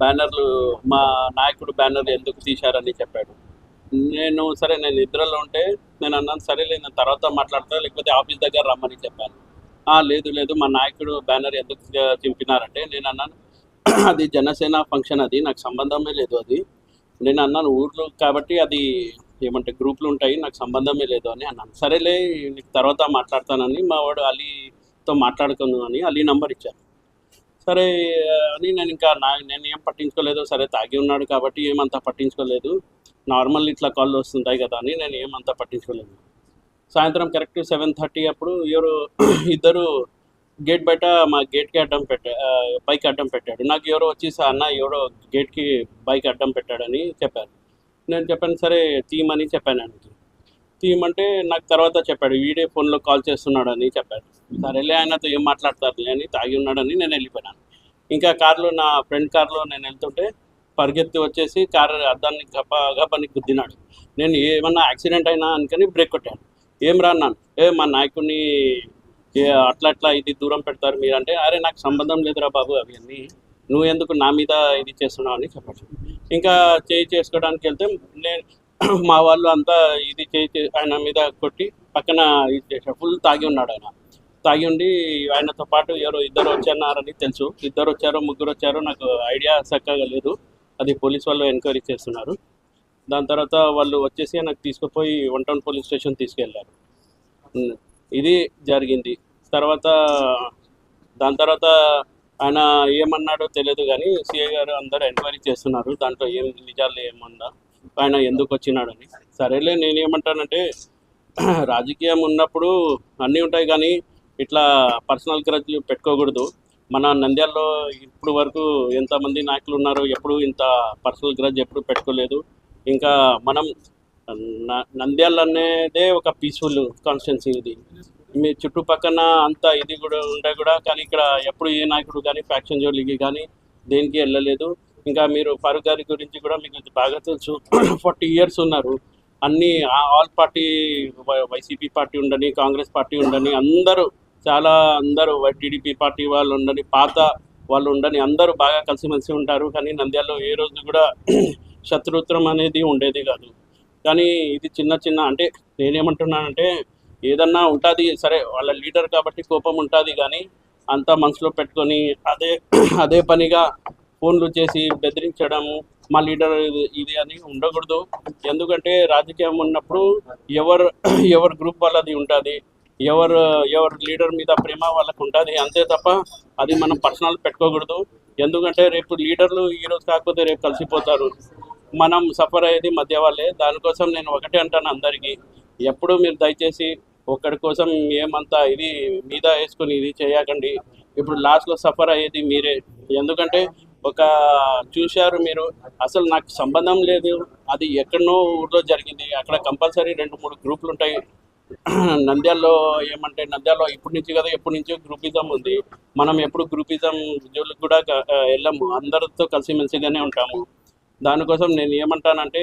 బ్యానర్లు మా నాయకుడు బ్యానర్లు ఎందుకు తీశారని చెప్పాడు. సరే నేను నిద్రలో ఉంటే నేను అన్నాను, సరేలే నేను తర్వాత మాట్లాడతా, లేకపోతే ఆఫీస్ దగ్గర రమ్మని చెప్పాను. లేదు లేదు మా నాయకుడు బ్యానర్ ఎందుకు చింపినారంటే నేను అన్నాను, అది జనసేన ఫంక్షన్, అది నాకు సంబంధమే లేదు. అది నేను అన్నాను ఊర్లో కాబట్టి అది ఏమంటే గ్రూపులు ఉంటాయి, నాకు సంబంధమే లేదు అని అన్నాను. సరేలే నీకు తర్వాత మాట్లాడతానని మా వాడు అలీతో మాట్లాడుకుందాం అని అలీ నంబర్ ఇచ్చాను. సరే అని నేను ఏం పట్టించుకోలేదు. సరే తాగి ఉన్నాడు కాబట్టి ఏమంతా పట్టించుకోలేదు, నార్మల్ ఇట్లా కాళ్ళు వస్తుంటాయి కదా అని నేను ఏమంతా పట్టించుకోలేదు. సాయంత్రం కరెక్ట్ 7:30 అప్పుడు ఎవరు ఇద్దరు గేట్ బయట మా గేట్కి అడ్డం బైక్ అడ్డం పెట్టాడు. నాకు ఎవరో వచ్చి అన్న ఎవరో గేట్కి బైక్ అడ్డం పెట్టాడని చెప్పారు. నేను చెప్పాను, సరే తీయమని చెప్పాను ఆయనకి. తీయమంటే నాకు తర్వాత చెప్పాడు, వీడే ఫోన్లో కాల్ చేస్తున్నాడు అని చెప్పాడు. సరేలే ఆయనతో ఏం మాట్లాడతారులే అని తాగి ఉన్నాడని నేను వెళ్ళిపోయాను. ఇంకా కార్లో నా ఫ్రెండ్ కార్లో నేను వెళ్తుంటే పరిగెత్తి వచ్చేసి కారు అద్దాన్ని గప్పని గుద్దినాడు. నేను ఏమన్నా యాక్సిడెంట్ అయినా అనుకని బ్రేక్ కొట్టాను. ఏం రా అన్నాను. మా నాయకుడిని అట్లా ఇది దూరం పెడతారు మీరంటే, అరే నాకు సంబంధం లేదురా బాబు అవన్నీ, నువ్వు ఎందుకు నా మీద ఇది చేస్తున్నావు అని చెప్పాడు. ఇంకా చేసుకోవడానికి వెళ్తే నేను మా వాళ్ళు అంతా ఇది ఆయన మీద కొట్టి పక్కన ఇది చేశాడు. ఫుల్ తాగి ఉన్నాడు ఆయన. తాగి ఉండి ఆయనతో పాటు ఎవరో ఇద్దరు వచ్చారని తెలుసు. ఇద్దరు వచ్చారో ముగ్గురు వచ్చారో నాకు ఐడియా చక్కగా లేదు. అది పోలీస్ వాళ్ళు ఎంక్వైరీ చేస్తున్నారు. దాని తర్వాత వాళ్ళు వచ్చేసి నాకు తీసుకుపోయి 1 టౌన్ పోలీస్ స్టేషన్ తీసుకెళ్ళారు. ఇది జరిగింది. దాని తర్వాత ఆయన ఏమన్నాడో తెలియదు కానీ సిఐ గారు అందరూ ఎంక్వైరీ చేస్తున్నారు, దాంట్లో ఏం నిజాలు ఏమన్నా ఆయన ఎందుకు వచ్చినాడని. సరేలే నేనేమంటానంటే రాజకీయం ఉన్నప్పుడు అన్నీ ఉంటాయి కానీ ఇట్లా పర్సనల్ గ్రడ్జ్ పెట్టుకోకూడదు. మన నంద్యాలలో ఇప్పుడు వరకు ఎంతమంది నాయకులు ఉన్నారో ఎప్పుడు ఇంత పర్సనల్ గ్రడ్జ్ ఎప్పుడు పెట్టుకోలేదు. ఇంకా మనం నంద్యాల అనేదే ఒక పీస్ఫుల్ కాన్స్టిట్యున్సీ. ఇది మీ చుట్టుపక్కన అంతా ఇది కూడా ఉండే కూడా కానీ ఇక్కడ ఎప్పుడు ఏ నాయకుడు కానీ ఫ్యాక్షన్ జోలికి కానీ దేనికి వెళ్ళలేదు. ఇంకా మీరు ఫారూక్ గారి గురించి కూడా మీకు బాగా తెలుసు. 40 years ఉన్నారు. అన్నీ ఆల్ పార్టీ, వైసీపీ పార్టీ ఉండని, కాంగ్రెస్ పార్టీ ఉండని, అందరూ టీడీపీ పార్టీ వాళ్ళు ఉండని, పాత వాళ్ళు ఉండని, అందరూ బాగా కలిసిమెలిసి ఉంటారు. కానీ నంద్యాలలో ఏ రోజు కూడా శత్రుత్వం అనేది ఉండేది కాదు. కానీ ఇది చిన్న అంటే నేనేమంటున్నానంటే ఏదన్నా ఉంటుంది, సరే వాళ్ళ లీడర్ కాబట్టి కోపం ఉంటుంది కానీ అంతా మనసులో పెట్టుకొని అదే పనిగా ఫోన్లు చేసి బెదిరించడము మా లీడర్ ఇది అని ఉండకూడదు. ఎందుకంటే రాజకీయం ఉన్నప్పుడు ఎవరు గ్రూప్ వాళ్ళది ఉంటుంది, ఎవరు లీడర్ మీద ప్రేమ వాళ్ళకు ఉంటుంది, అంతే తప్ప అది మనం పర్సనల్ పెట్టుకోకూడదు. ఎందుకంటే రేపు లీడర్లు ఈరోజు కాకపోతే రేపు కలిసిపోతారు, మనం సఫర్ అయ్యేది మధ్య వాళ్ళే. దానికోసం నేను ఒకటే అంటాను అందరికీ, ఎప్పుడు మీరు దయచేసి ఒక్కడి కోసం ఏమంతా ఇది మీద వేసుకొని ఇది చేయకండి. ఇప్పుడు లాస్ట్లో సఫర్ అయ్యేది మీరే. ఎందుకంటే చూశారు మీరు, అసలు నాకు సంబంధం లేదు, అది ఎక్కడనో ఊర్లో జరిగింది, అక్కడ కంపల్సరీ 2-3 గ్రూపులు ఉంటాయి. నంద్యాలలో ఇప్పటి నుంచి కదా, ఎప్పటి నుంచో గ్రూపిజం ఉంది. మనం ఎప్పుడు గ్రూపిజం జోలికి కూడా వెళ్ళము, అందరితో కలిసిమెలిసిగానే ఉంటాము. దానికోసం నేను ఏమంటానంటే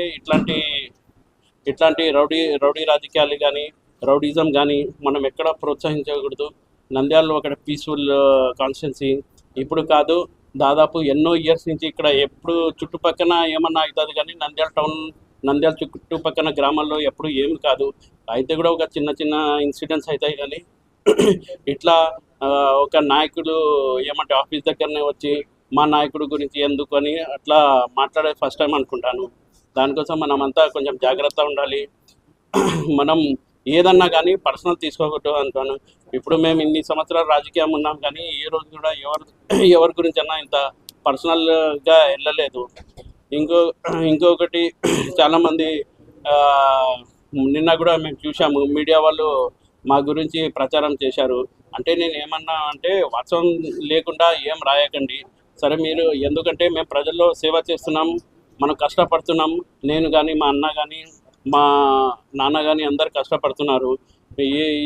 ఇట్లాంటి రౌడీ రాజకీయాలు కానీ రౌడీజం కానీ మనం ఎక్కడ ప్రోత్సహించకూడదు. నంద్యాలలో ఒక పీస్ఫుల్ కాన్స్టిట్యున్సీ. ఇప్పుడు కాదు, దాదాపు ఎన్నో ఇయర్స్ నుంచి ఇక్కడ ఎప్పుడు చుట్టుపక్కన ఏమన్నా అవుతుంది కానీ నంద్యాల చుట్టుపక్కన గ్రామాల్లో ఎప్పుడు ఏమి కాదు. అయితే కూడా ఒక చిన్న ఇన్సిడెంట్స్ అవుతాయి కానీ ఇట్లా ఒక నాయకుడు ఏమంటే ఆఫీస్ దగ్గరనే వచ్చి మా నాయకుడు గురించి ఎందుకు అని అట్లా మాట్లాడే ఫస్ట్ టైం అనుకుంటాను. దానికోసం మనమంతా కొంచెం జాగ్రత్త ఉండాలి. మనం ఏదన్నా కానీ పర్సనల్ తీసుకోకూడదు అనుకోను. ఇప్పుడు మేము ఇన్ని సంవత్సరాలు రాజకీయం ఉన్నాం కానీ ఏ రోజు కూడా ఎవరి గురించి అన్నా ఇంత పర్సనల్గా వెళ్ళలేదు. ఇంకొకటి చాలామంది నిన్న కూడా మేము చూసాము, మీడియా వాళ్ళు మా గురించి ప్రచారం చేశారు. అంటే నేను ఏమన్నా అంటే వాస్తవం లేకుండా ఏం రాయకండి. సరే మీరు, ఎందుకంటే మేము ప్రజల్లో సేవ చేస్తున్నాం, మనం కష్టపడుతున్నాం. నేను కానీ మా అన్న కానీ మా నాన్న కానీ అందరు కష్టపడుతున్నారు.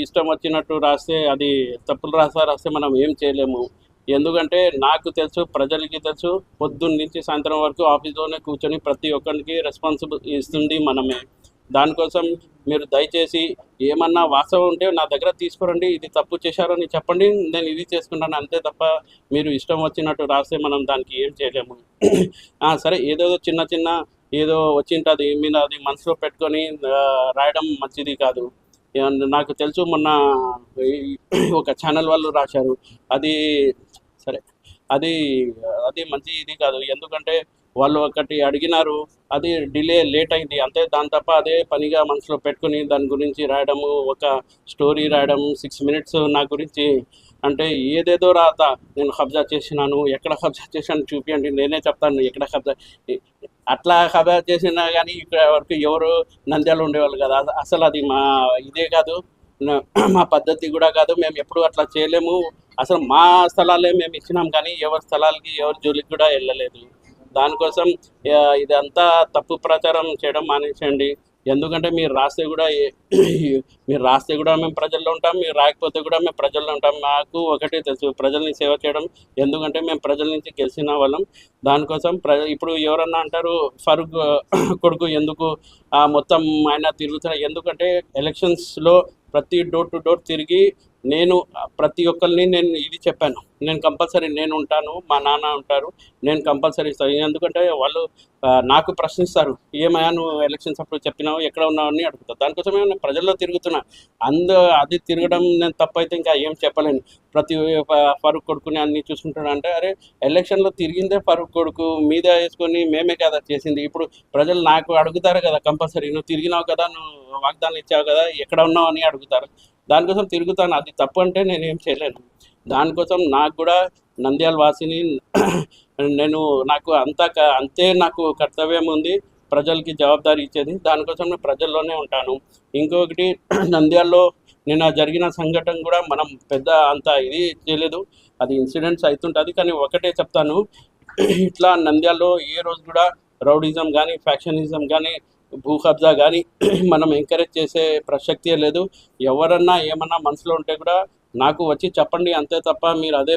ఇష్టం వచ్చినట్టు రాస్తే, అది తప్పులు రాస్తే మనం ఏం చేయలేము. ఎందుకంటే నాకు తెలుసు, ప్రజలకి తెలుసు, పొద్దున్న నుంచి సాయంత్రం వరకు ఆఫీస్లోనే కూర్చొని ప్రతి ఒక్కరికి రెస్పాన్సిబుల్ ఇస్తుంది మనమే. దానికోసం మీరు దయచేసి ఏమన్నా వాస్తవం ఉంటే నా దగ్గర తీసుకురండి, ఇది తప్పు చేశారని చెప్పండి, నేను ఇది చేసుకుంటాను అంతే తప్ప మీరు ఇష్టం వచ్చినట్టు రాస్తే మనం దానికి ఏం చేయలేము. సరే ఏదేదో చిన్న చిన్న ఏదో వచ్చింటుంది మీరు అది మనసులో పెట్టుకొని రాయడం మంచిది కాదు. నాకు తెలుసు మొన్న ఒక ఛానల్ వాళ్ళు రాశారు, అది సరే అది అది మంచి ఇది కాదు. ఎందుకంటే వాళ్ళు ఒకటి అడిగినారు, అది లేట్ అయింది అంతే, దాని తప్ప అదే పనిగా మనసులో పెట్టుకుని దాని గురించి రాయడము, ఒక స్టోరీ రాయడం 6 minutes నా గురించి అంటే ఏదేదో రాత నేను కబ్జా చేసినాను, ఎక్కడ కబ్జా చేశాను చూపించండి, నేనే చెప్తాను ఎక్కడ కబ్జా. అట్లా కబ్జా చేసినా కానీ ఇక్కడ వరకు ఎవరు నంద్యాల ఉండేవాళ్ళు కదా. అసలు అది మా ఇదే కాదు, మా పద్ధతి కూడా కాదు, మేము ఎప్పుడు అట్లా చేయలేము. అసలు మా స్థలాలే మేము ఇచ్చినాం కానీ ఎవరి స్థలాలకి ఎవరి జోలికి కూడా వెళ్ళలేదు. దానికోసం ఇదంతా తప్పు ప్రచారం చేయడం మానేసండి. ఎందుకంటే మీరు రాస్తే కూడా మేము ప్రజల్లో ఉంటాం, మీరు రాయకపోతే కూడా మేము ప్రజల్లో ఉంటాం. మాకు ఒకటే తెలుసు, ప్రజల్ని సేవ చేయడం. ఎందుకంటే మేము ప్రజల నుంచి గెలిచిన వాళ్ళం. దానికోసం ఇప్పుడు ఎవరన్నా అంటారు ఫరూక్ కొడుకు ఎందుకు మొత్తం ఆయన తిరుగుతున్నా, ఎందుకంటే ఎలక్షన్స్లో ప్రతి డోర్ టు డోర్ తిరిగి నేను ప్రతి ఒక్కరిని నేను ఇది చెప్పాను, నేను కంపల్సరీ నేను ఉంటాను, మా నాన్న ఉంటారు, నేను కంపల్సరీ ఇస్తాను. ఎందుకంటే వాళ్ళు నాకు ప్రశ్నిస్తారు, ఏమయ్యా నువ్వు ఎలక్షన్స్ అప్పుడు చెప్పినావు, ఎక్కడ ఉన్నావు అని అడుగుతారు. దానికోసమే నేను ప్రజల్లో తిరుగుతున్నా. అది తిరగడం నేను తప్పైతే ఇంకా ఏం చెప్పలేను. ప్రతి ఫరూక్ కొడుకుని అన్ని చూసుకుంటాడు అంటే, అరే ఎలక్షన్లో తిరిగిందే ఫరూక్ కొడుకు మీద వేసుకొని మేమే కదా చేసింది. ఇప్పుడు ప్రజలు నాకు అడుగుతారు కదా కంపల్సరీ, నువ్వు తిరిగినావు కదా, నువ్వు వాగ్దానం ఇచ్చావు కదా, ఎక్కడ ఉన్నావు అని అడుగుతారు. దానికోసం తిరుగుతాను. అది తప్పు అంటే నేనేం చేయలేను. దానికోసం నాకు కూడా నంద్యాల వాసిని నాకు అంతే నాకు కర్తవ్యం ఉంది, ప్రజలకి జవాబుదారీ ఇచ్చేది. దానికోసం నేను ప్రజల్లోనే ఉంటాను. ఇంకొకటి నంద్యాలలో నిన్న జరిగిన సంఘటన కూడా మనం పెద్ద అంత ఇది చేయలేదు, అది ఇన్సిడెంట్స్ అవుతుంటుంది. కానీ ఒకటే చెప్తాను, ఇట్లా నంద్యాలలో ఏ రోజు కూడా రౌడిజం కానీ ఫ్యాక్షనిజం కానీ భూ కబ్జా కానీ మనం ఎంకరేజ్ చేసే ప్రసక్తే లేదు. ఎవరన్నా ఏమన్నా మనసులో ఉంటే కూడా నాకు వచ్చి చెప్పండి అంతే తప్ప మీరు అదే